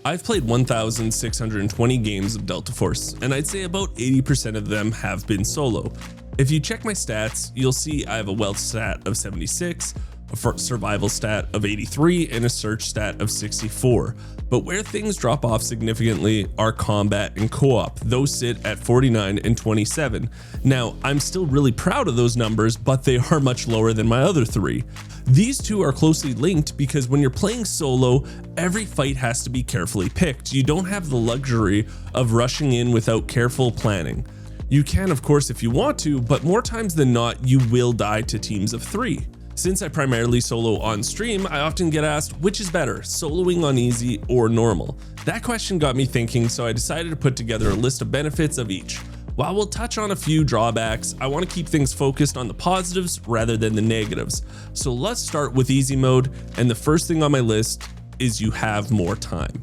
I've played 1,620 games of Delta Force, and I'd say about 80% of them have been solo. If you check my stats, you'll see I have a wealth stat of 76, a survival stat of 83, and a search stat of 64. But where things drop off significantly are combat and co-op. Those sit at 49 and 27. Now, I'm still really proud of those numbers, but they are much lower than my other three. These two are closely linked because when you're playing solo, every fight has to be carefully picked. You don't have the luxury of rushing in without careful planning. You can, of course, if you want to, but more times than not, you will die to teams of 3. Since I primarily solo on stream, I often get asked, which is better, soloing on easy or normal? That question got me thinking, so I decided to put together a list of benefits of each. While we'll touch on a few drawbacks, I want to keep things focused on the positives rather than the negatives. So let's start with easy mode, and the first thing on my list is you have more time.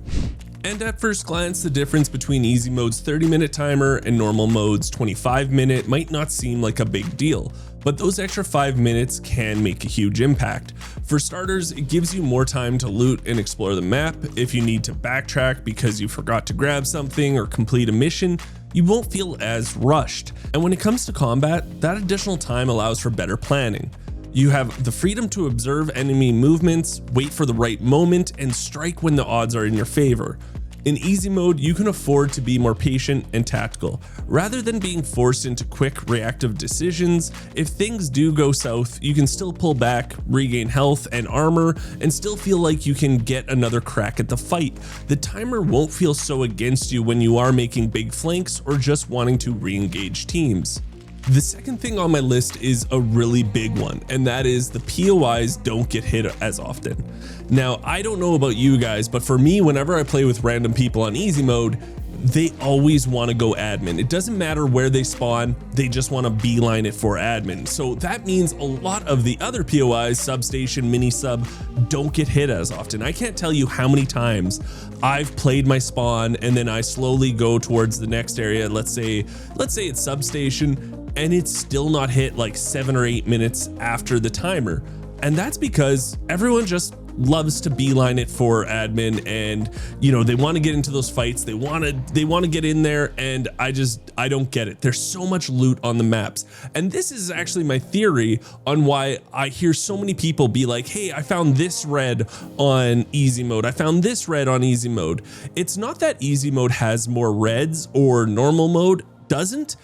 And at first glance, the difference between easy mode's 30-minute timer and normal mode's 25-minute might not seem like a big deal, but those extra 5 minutes can make a huge impact. For starters, it gives you more time to loot and explore the map. If you need to backtrack because you forgot to grab something or complete a mission, you won't feel as rushed. And when it comes to combat, that additional time allows for better planning. You have the freedom to observe enemy movements, wait for the right moment, and strike when the odds are in your favor. In easy mode, you can afford to be more patient and tactical. Rather than being forced into quick reactive decisions, if things do go south, you can still pull back, regain health and armor, and still feel like you can get another crack at the fight. The timer won't feel so against you when you are making big flanks or just wanting to re-engage teams. The second thing on my list is a really big one, and that is the POIs don't get hit as often. Now, I don't know about you guys, but for me, whenever I play with random people on easy mode, they always want to go admin. It doesn't matter where they spawn, they just want to beeline it for admin. So that means a lot of the other POIs, substation, mini sub, don't get hit as often. I can't tell you how many times I've played my spawn and then I slowly go towards the next area. Let's say it's substation, and it's still not hit like 7 or 8 minutes after the timer. And that's because everyone just loves to beeline it for admin, and they want to get into those fights, they want to get in there, and I don't get it. There's so much loot on the maps. And this is actually my theory on why I hear so many people be like, hey, I found this red on easy mode, I found this red on easy mode. It's not that easy mode has more reds or normal mode doesn't.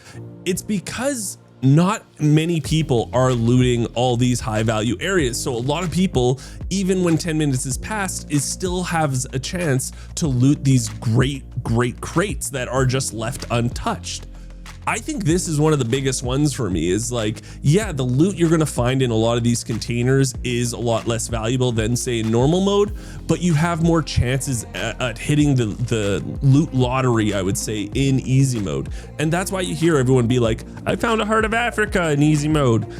It's because not many people are looting all these high value areas. So a lot of people, even when 10 minutes has passed, still has a chance to loot these great crates that are just left untouched. I think this is one of the biggest ones for me, is like, yeah, the loot you're gonna find in a lot of these containers is a lot less valuable than say normal mode, but you have more chances at hitting the loot lottery, I would say, in easy mode. And that's why you hear everyone be like, I found a heart of Africa in easy mode,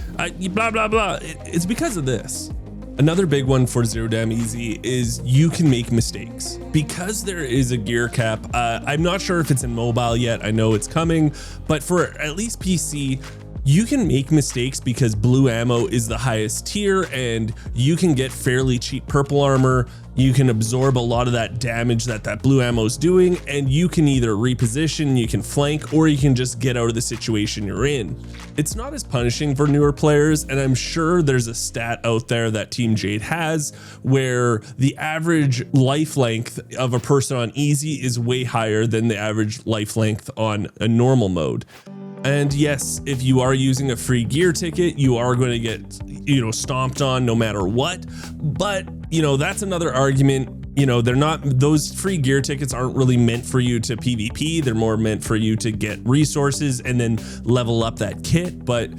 blah, blah, blah. It's because of this. Another big one for Zero Damn Easy is you can make mistakes. Because there is a gear cap, I'm not sure if it's in mobile yet, I know it's coming, but for at least PC, you can make mistakes because blue ammo is the highest tier and you can get fairly cheap purple armor. You can absorb a lot of that damage that blue ammo is doing, and you can either reposition, you can flank, or you can just get out of the situation you're in. It's not as punishing for newer players, and I'm sure there's a stat out there that Team Jade has where the average life length of a person on easy is way higher than the average life length on a normal mode. And yes, if you are using a free gear ticket, you are going to get, stomped on no matter what. But, that's another argument. They're not, those free gear tickets aren't really meant for you to PvP. They're more meant for you to get resources and then level up that kit. But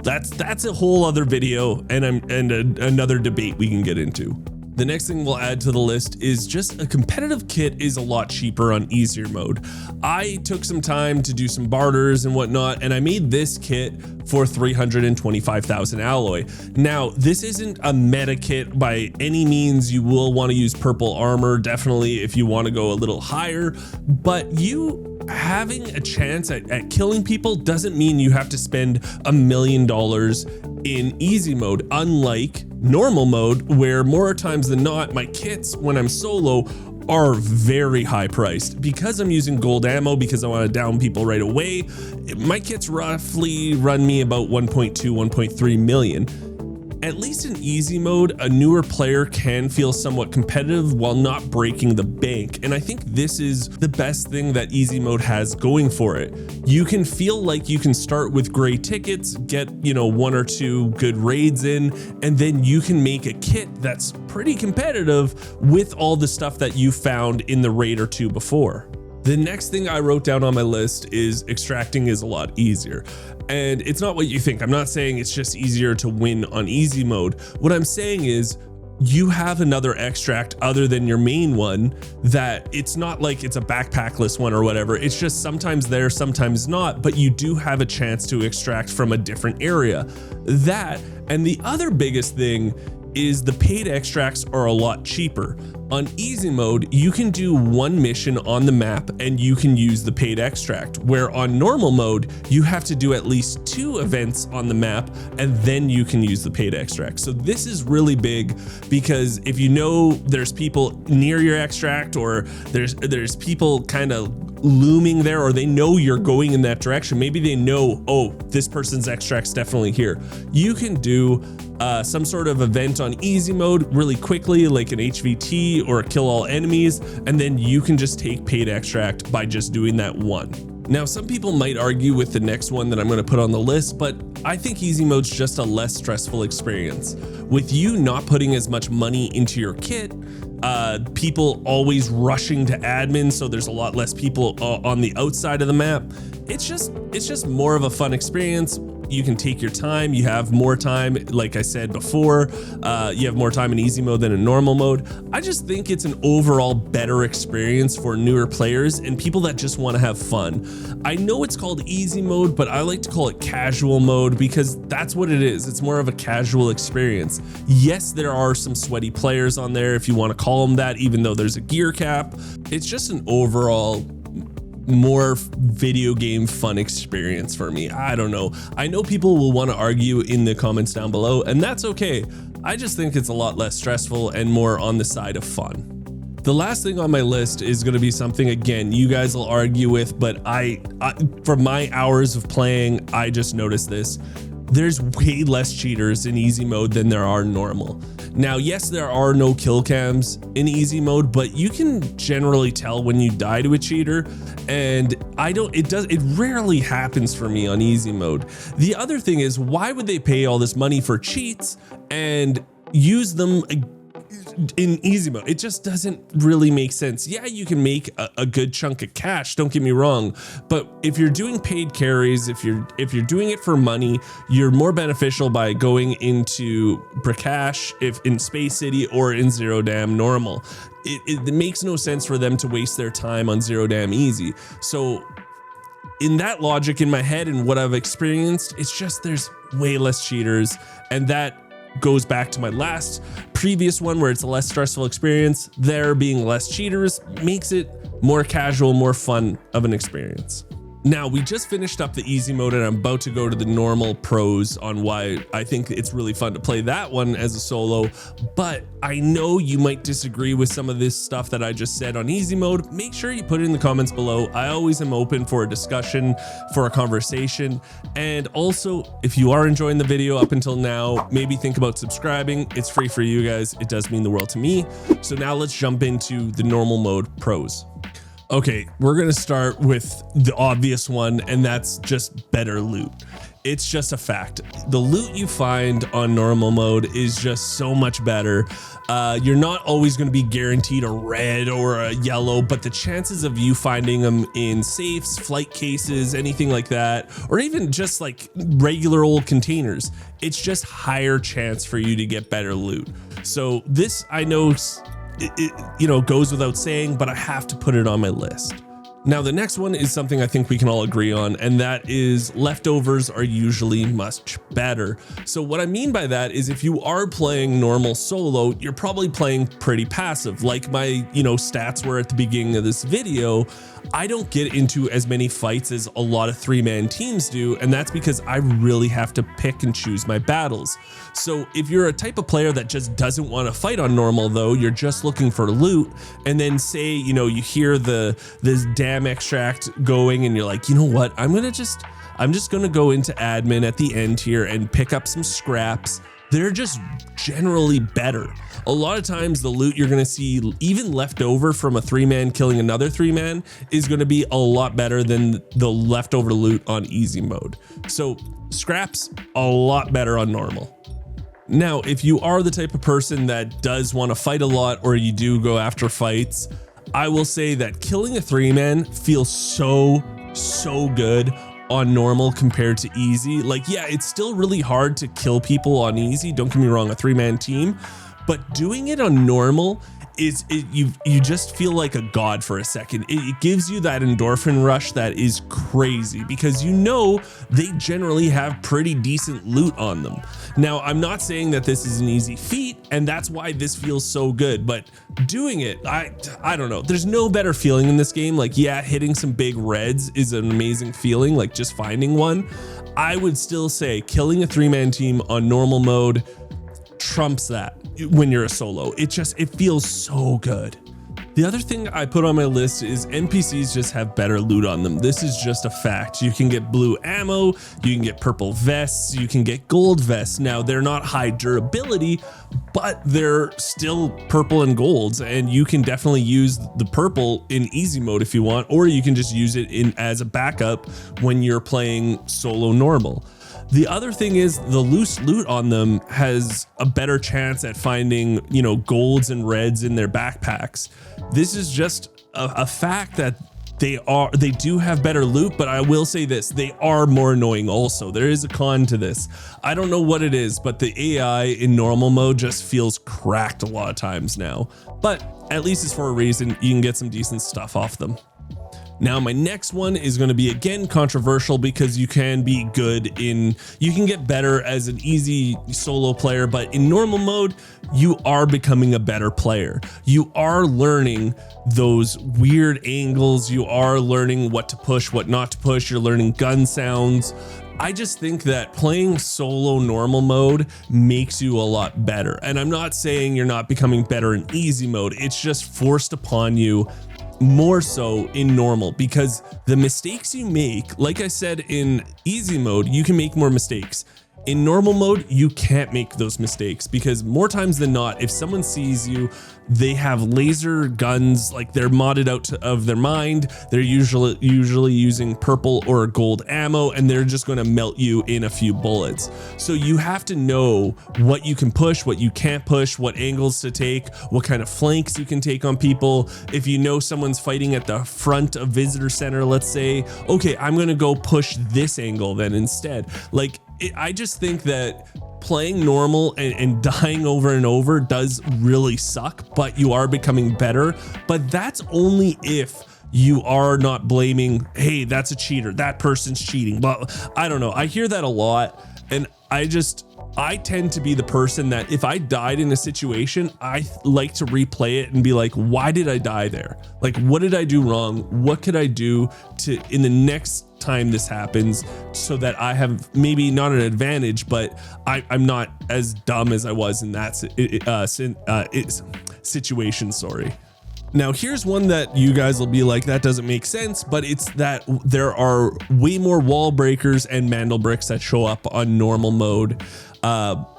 that's a whole other video and another debate we can get into. The next thing we'll add to the list is just a competitive kit is a lot cheaper on easier mode. I took some time to do some barters and whatnot, and I made this kit for 325,000 alloy. Now, this isn't a meta kit by any means. You will want to use purple armor, definitely, if you want to go a little higher, but you having a chance at killing people doesn't mean you have to spend $1 million in easy mode, unlike normal mode, where more times than not, my kits when I'm solo are very high priced. Because I'm using gold ammo, because I want to down people right away, my kits roughly run me about 1.2, 1.3 million. At least in easy mode, a newer player can feel somewhat competitive while not breaking the bank. And I think this is the best thing that easy mode has going for it. You can feel like you can start with gray tickets, get, one or two good raids in, and then you can make a kit that's pretty competitive with all the stuff that you found in the raid or two before. The next thing I wrote down on my list is extracting is a lot easier. And it's not what you think. I'm not saying it's just easier to win on easy mode. What I'm saying is you have another extract other than your main one that it's not like it's a backpackless one or whatever. It's just sometimes there, sometimes not, but you do have a chance to extract from a different area. That, and the other biggest thing is the paid extracts are a lot cheaper. On easy mode, you can do one mission on the map and you can use the paid extract, where on normal mode, you have to do at least 2 events on the map and then you can use the paid extract. So this is really big because if you know there's people near your extract or there's people kind of looming there, or they know you're going in that direction, maybe they know, oh, this person's extract's definitely here. You can do some sort of event on easy mode really quickly, like an HVT or a kill all enemies, and then you can just take paid extract by just doing that one. Now, some people might argue with the next one that I'm going to put on the list, but I think easy mode's just a less stressful experience. With you not putting as much money into your kit, people always rushing to admin, so there's a lot less people on the outside of the map. It's just more of a fun experience. You can take your time, you have more time, like I said before, you have more time in easy mode than in normal mode. I just think it's an overall better experience for newer players and people that just want to have fun. I know it's called easy mode, but I like to call it casual mode because that's what it is. It's more of a casual experience. Yes, there are some sweaty players on there, if you want to call them that, even though there's a gear cap. It's just an overall more video game fun experience for me. I don't know. I know people will want to argue in the comments down below, and that's okay. I just think it's a lot less stressful and more on the side of fun. The last thing on my list is going to be something, again, you guys will argue with, but I from my hours of playing, I just noticed this. There's way less cheaters in easy mode than there are normal. Now, yes, there are no kill cams in easy mode, but you can generally tell when you die to a cheater, and it rarely happens for me on easy mode. The other thing is, why would they pay all this money for cheats and use them in easy mode? It just doesn't really make sense. Yeah, you can make a good chunk of cash, don't get me wrong, but if you're doing paid carries, if you're doing it for money, you're more beneficial by going into Brakash, if in Space City, or in Zero Dam normal. It makes no sense for them to waste their time on Zero Dam easy. So in that logic in my head and what I've experienced, it's just there's way less cheaters, and that goes back to my previous one where it's a less stressful experience. There being less cheaters makes it more casual, more fun of an experience. Now, we just finished up the easy mode and I'm about to go to the normal pros on why I think it's really fun to play that one as a solo, but I know you might disagree with some of this stuff that I just said on easy mode. Make sure you put it in the comments below. I always am open for a discussion, for a conversation. And also, if you are enjoying the video up until now, maybe think about subscribing. It's free for you guys. It does mean the world to me. So now let's jump into the normal mode pros. Okay, we're gonna start with the obvious one, and that's just better loot. It's just a fact. The loot you find on normal mode is just so much better. You're not always gonna be guaranteed a red or a yellow, but the chances of you finding them in safes, flight cases, anything like that, or even just like regular old containers, it's just higher chance for you to get better loot. So this, I know, it goes without saying, but I have to put it on my list. Now, the next one is something I think we can all agree on, and that is leftovers are usually much better. So what I mean by that is if you are playing normal solo, you're probably playing pretty passive. Like my, stats were at the beginning of this video, I don't get into as many fights as a lot of 3-man teams do, and that's because I really have to pick and choose my battles. So if you're a type of player that just doesn't want to fight on normal though, you're just looking for loot, and then say, you hear this damn extract going and you're like, you know what, I'm just gonna go into admin at the end here and pick up some scraps. They're just generally better. A lot of times the loot you're gonna see even left over from a 3-man killing another 3-man is gonna be a lot better than the leftover loot on easy mode. So scraps, a lot better on normal. Now, if you are the type of person that does want to fight a lot, or you do go after fights, I will say that killing a 3-man feels so good on normal compared to easy. Like, yeah, it's still really hard to kill people on easy, don't get me wrong, a 3-man team, but doing it on normal is you just feel like a god for a second. It gives you that endorphin rush that is crazy, because they generally have pretty decent loot on them. Now, I'm not saying that this is an easy feat, and that's why this feels so good, but doing it, I don't know. There's no better feeling in this game. Like, yeah, hitting some big reds is an amazing feeling, like just finding one. I would still say killing a 3-man team on normal mode trumps that when you're a solo. It feels so good. The other thing I put on my list is NPCs just have better loot on them. This is just a fact. You can get blue ammo, you can get purple vests, you can get gold vests. Now, they're not high durability, but they're still purple and golds, and you can definitely use the purple in easy mode if you want, or you can just use it as a backup when you're playing solo normal. The other thing is the loose loot on them has a better chance at finding, golds and reds in their backpacks. This is just a fact that they do have better loot, but I will say this, they are more annoying also. There is a con to this. I don't know what it is, but the AI in normal mode just feels cracked a lot of times now. But at least it's for a reason. You can get some decent stuff off them. Now, my next one is going to be, again, controversial, because you can get better as an easy solo player, but in normal mode, you are becoming a better player. You are learning those weird angles. You are learning what to push, what not to push. You're learning gun sounds. I just think that playing solo normal mode makes you a lot better. And I'm not saying you're not becoming better in easy mode. It's just forced upon you more so in normal, because the mistakes you make, like I said, in easy mode, you can make more mistakes. In normal mode, you can't make those mistakes, because more times than not, if someone sees you, they have laser guns, like they're modded out of their mind. They're usually using purple or gold ammo, and they're just going to melt you in a few bullets. So you have to know what you can push, what you can't push, what angles to take, what kind of flanks you can take on people. If you know someone's fighting at the front of visitor center, let's say, okay, I'm going to go push this angle then instead. I just think that playing normal and dying over and over does really suck, but you are becoming better. But that's only if you are not blaming, hey, that's a cheater, that person's cheating. But I don't know. I hear that a lot, and I tend to be the person that if I died in a situation, I like to replay it and be like, why did I die there? Like, what did I do wrong? What could I do in the next time this happens, so that I have maybe not an advantage, but I'm not as dumb as I was in that situation. Sorry. Now, here's one that you guys will be like, that doesn't make sense, but it's that there are way more wall breakers and mandel bricks that show up on normal mode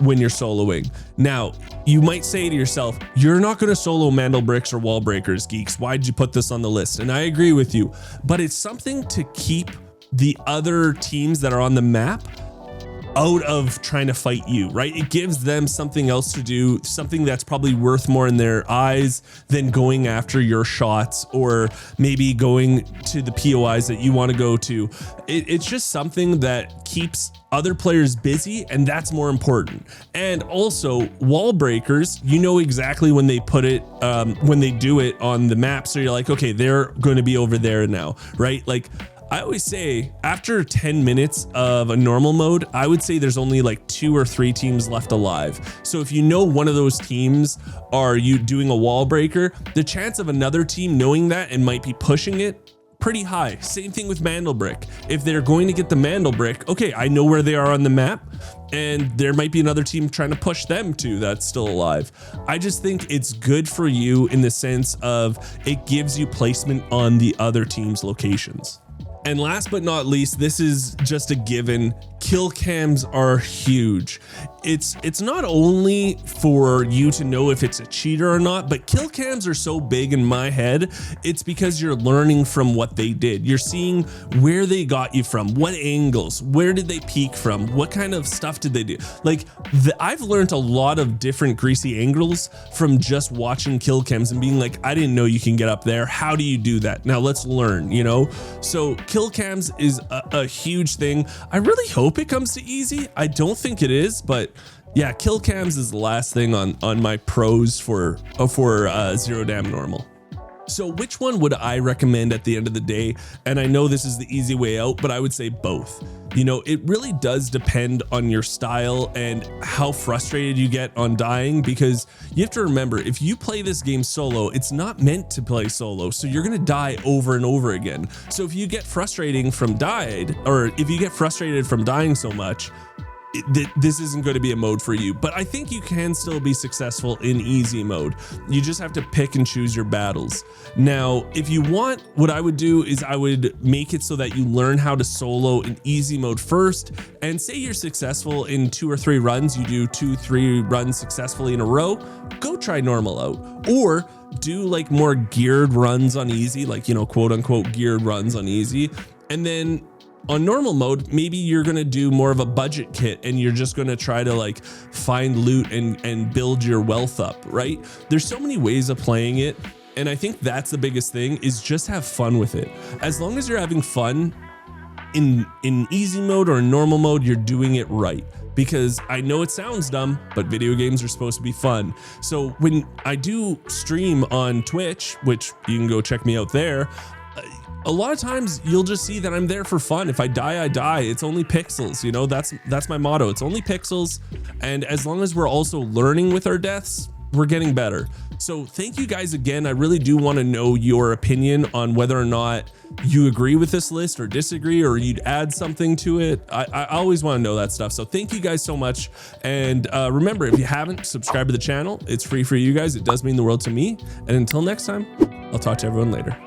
when you're soloing. Now, you might say to yourself, you're not going to solo mandel bricks or wall breakers, Geeks. Why'd you put this on the list? And I agree with you, but it's something to keep the other teams that are on the map out of trying to fight you, right? It gives them something else to do, something that's probably worth more in their eyes than going after your shots or maybe going to the POIs that you want to go to. It's just something that keeps other players busy, and that's more important. And also wall breakers, you know exactly when they put it, when they do it on the map. So you're like, okay, they're going to be over there now, right? Like, I always say after 10 minutes of a normal mode, I would say there's only like 2 or 3 teams left alive. So if you know one of those teams are you doing a wall breaker, the chance of another team knowing that and might be pushing it, pretty high. Same thing with Mandelbrick. If they're going to get the Mandelbrick, okay, I know where they are on the map, and there might be another team trying to push them too that's still alive. I just think it's good for you in the sense of it gives you placement on the other team's locations. And last but not least, this is just a given. Kill cams are huge. It's not only for you to know if it's a cheater or not, but kill cams are so big in my head. It's because you're learning from what they did. You're seeing where they got you from, what angles, where did they peek from, what kind of stuff did they do? Like I've learned a lot of different greasy angles from just watching kill cams and being like, I didn't know you can get up there. How do you do that? Now let's learn, you know? So kill cams is a huge thing. I really hope it comes to easy. I don't think it is, but yeah, kill cams is the last thing on my pros for zero dam normal. So which one would I recommend at the end of the day? And I know this is the easy way out, but I would say both. You know, it really does depend on your style and how frustrated you get on dying, because you have to remember, if you play this game solo, it's not meant to play solo. So you're going to die over and over again. So if you get frustrated from dying so much, this isn't going to be a mode for you. But I think you can still be successful in easy mode. You just have to pick and choose your battles. Now, if you want, what I would do is I would make it so that you learn how to solo in easy mode first, and say you're successful in 2 or 3 runs, you do 2-3 runs successfully in a row, go try normal out, or do like more geared runs on easy, like, you know, quote unquote geared runs on easy. And then on normal mode, maybe you're going to do more of a budget kit and you're just going to try to like find loot and build your wealth up, right? There's so many ways of playing it. And I think that's the biggest thing, is just have fun with it. As long as you're having fun in easy mode or in normal mode, you're doing it right. Because I know it sounds dumb, but video games are supposed to be fun. So when I do stream on Twitch, which you can go check me out there, a lot of times you'll just see that I'm there for fun. If I die, I die. It's only pixels, you know, that's my motto. It's only pixels. And as long as we're also learning with our deaths, we're getting better. So thank you guys again. I really do want to know your opinion on whether or not you agree with this list or disagree, or you'd add something to it. I always want to know that stuff. So thank you guys so much. And remember, if you haven't subscribed to the channel, it's free for you guys. It does mean the world to me. And until next time, I'll talk to everyone later.